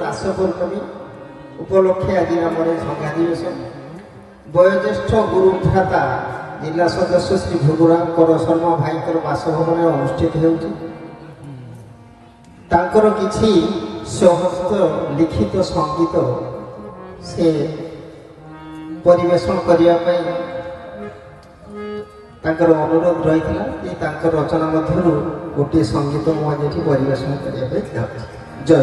রাস পূর্ণমী উপলক্ষে আজ আমার সংজ্ঞা দিবস বয়োজ্যেষ্ঠ গুরু ভ্রাতা जिला सदस्य श्री भृगुराम कर शर्मा भाई बासभवन अनुष्ठित होकर किसी स्वहस्त लिखित संगीत से परिवेशन करने अनुरोध रही है रचना मध्य गोटे संगीत मुझे परिवेशन करने जय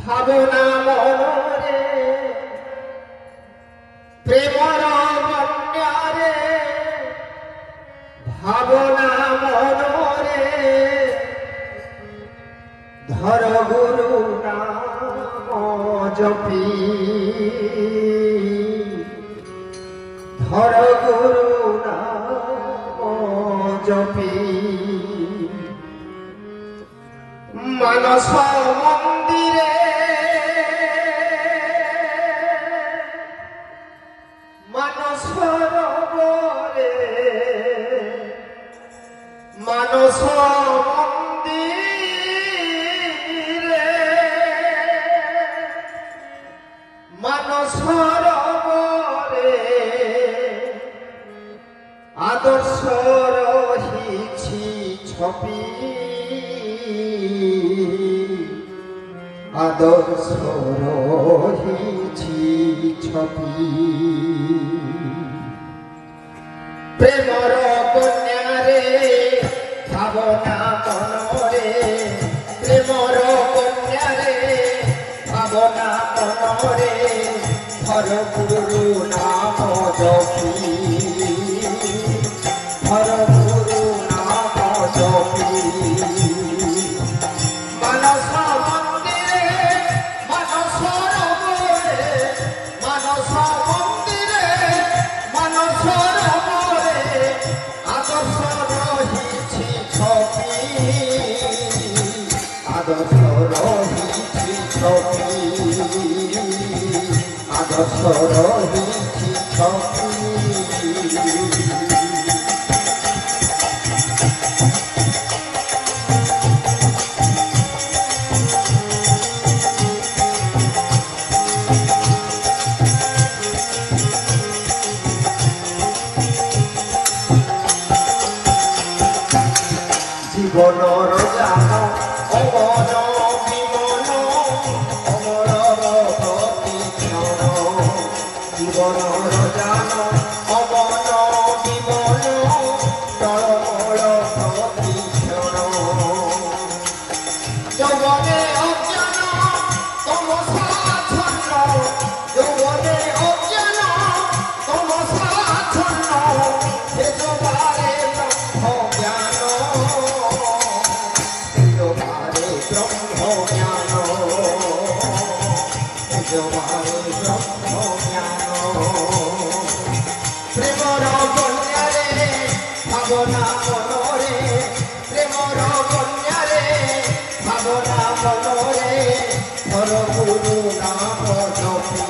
भावना मनरे प्रेमर बन्यारे भावना मनरे धर गुरु नाम जपी धर गुरु नाम जपी मानस मंदिरे मानस मंदिरे मानस आदर्श रही छपी आदर्श रही छपी प्रेमर कन्यारे भावना मनरे प्रेमर कन्यारे भावना मनरे हर गुरु नाम जपी हर गुरु नाम जपी मानस मंदिरे मानस रमरे मानस मंदिरे मानस आदर्श रही छपी आदर्श रही छपी आदर्श रही छपी জীবনর জান অমন বিমন অমর প্রতিক্ষণ জীবনর জান অমন বিমন টলমল প্রতিক্ষণ যৌবনে অজ্ঞান তমসাচ্ছন্ন যৌবনে অজ্ঞান তমসাচ্ছন্ন হে জবারে ব্রহ্ম জ্ঞান प्रेमर कन्यारे भावना मनरे प्रेमर कन्यारे भावना मनरे हर गुरु नाम जपी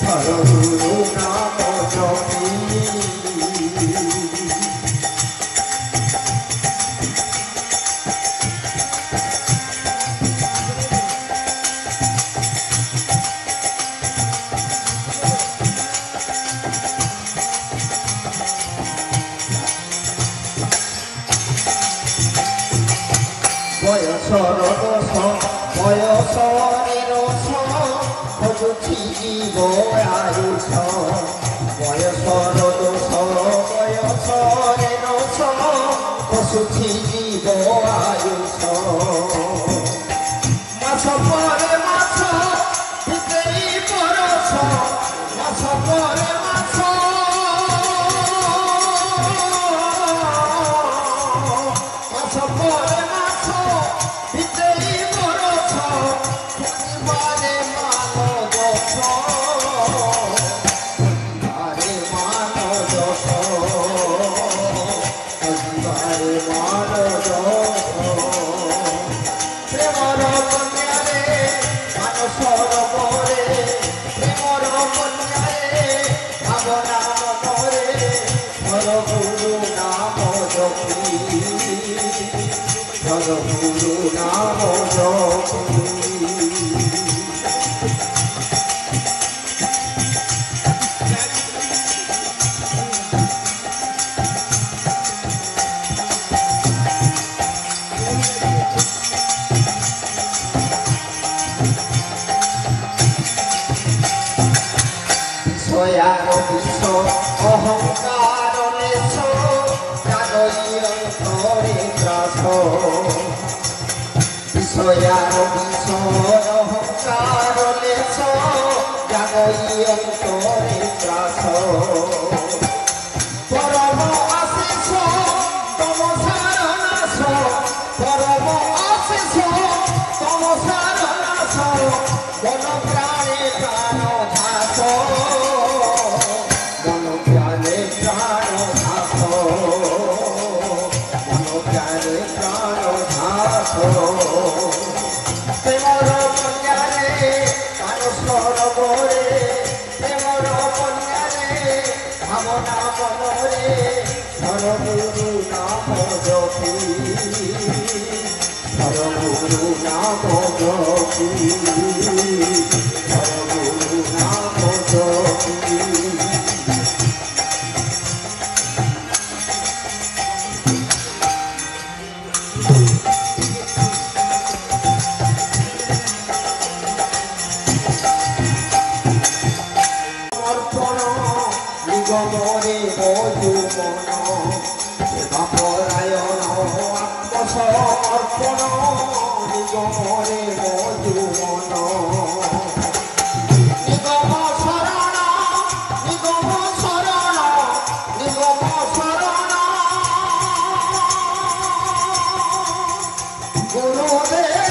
हर गुरु नाम जपी বয়সর দোষ বয়স নিরস খোঁজুছি জীব আয়ুষ বয়সর দোষ বয়স নিরস খোঁজুছি জীব আয়ুষ মাস পরে মাস ভিতেই পরশ মাস পরে মাস মাস পরে মাস ভিতেই পরশ খোঁজবারে মানব ধরগুরু নাম জপি ধরগুরু নাম জপি বিশ্ব অহংকার লেশ জাগরে ত্রাস বিষয়ার বিষ অহংকার লেশ জাগরে ত্রাস পরম আশিষ তমসার নাশ পরম আশিষ তমসার নাশ মন প্রাণে প্রাণ ঝাস প্রেমর কন্যারে কানসর বরে প্রেমর কন্যারে ভাবনা মনরে ধরগুরু নাম জপি ধরগুরু নাম জপি ধরগুরু নাম জপি নিগমরে মধুমন সেবাপরায়ণ আত্মসমর্পণ নিগমরে মধুমন নিগম শরণ নিগম শরণ নিগম শরণ গুরুদেব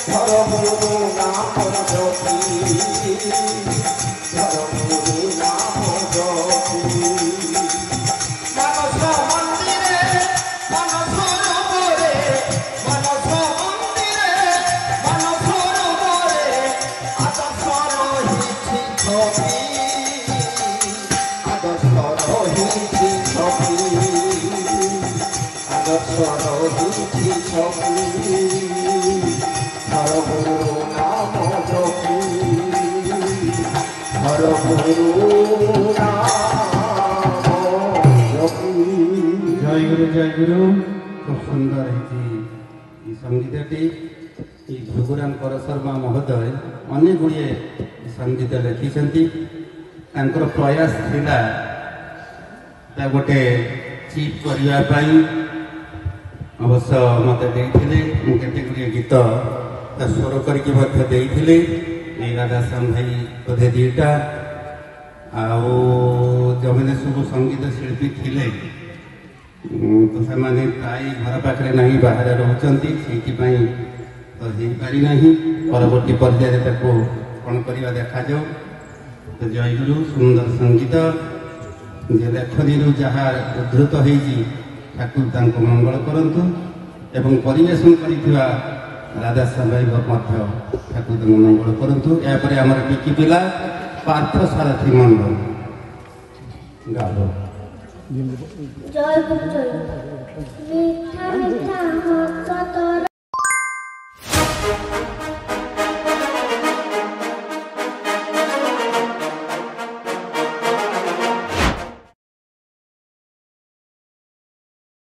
ধরগুরু নাম জপি ধরগুরু নাম জপি মানস মন্দিরে মানস সরোবরে মানস মন্দিরে মানস সরোবরে আদর্শ রহিছি ছবি আদর্শ রহিছি ছবি আদর্শ রহিছি ছবি ধরগুরু নাম জপি ধরগুরু নাম জপি জয় গুরু খুব সুন্দর হয়েছি এই সঙ্গীতটি এই ভৃগুরাম করশর্মা মহোদୟ অনেক ଗୁଡ଼ିଏ ସଙ୍ଗୀତ ଲେଖିଛନ୍ତି ତାଙ୍କର ପ୍ରୟାସ ଥିଲା ତା ଗୋଟେ ଚିପ୍ କରିବା ପାଇଁ ଅବଶ୍ୟ ମୋତେ ଦେଇଥିଲେ ମୁଁ କେତେ ଗୁଡ଼ିଏ ଗୀତ ତା ସ୍ୱର କରିକି ମଧ୍ୟ ଦେଇଥିଲି ଏଇ ରାଧାଶ୍ୟାମ ଭାଇ ବୋଧେ ଦୁଇଟା ଆଉ ଯେଉଁମାନେ ସବୁ ସଙ୍ଗୀତ ଶିଳ୍ପୀ ଥିଲେ ତ ସେମାନେ ପ୍ରାୟ ଘର ପାଖରେ ନାହିଁ ବାହାରେ ରହୁଛନ୍ତି ସେଇଥିପାଇଁ ତ ହେଇପାରି ନାହିଁ ପରବର୍ତ୍ତୀ ପର୍ଯ୍ୟାୟରେ ତାକୁ କ'ଣ କରିବା ଦେଖାଯାଉ ତ ଜୟଗୁରୁ ସୁନ୍ଦର ସଙ୍ଗୀତ ଯେ ଲେଖନୀରୁ ଯାହା ଉଦ୍ଧୃତ ହେଇଛି ଠାକୁର ତାଙ୍କୁ ମଙ୍ଗଳ କରନ୍ତୁ ଏବଂ ପରିବେଷଣ କରିଥିବା ରାଧାଶ୍ୟାମ ଭାଇ ମଧ୍ୟ ଠାକୁର ତାଙ୍କୁ ମଙ୍ଗଳ କରନ୍ତୁ। ଏହାପରେ ଆମର ଟିକି ପିଲା ପାର୍ଥ ସାରଥୀ ମଣ୍ଡଳ ଗାବ জয় গুরু জয় মিঠা মিঠা হাত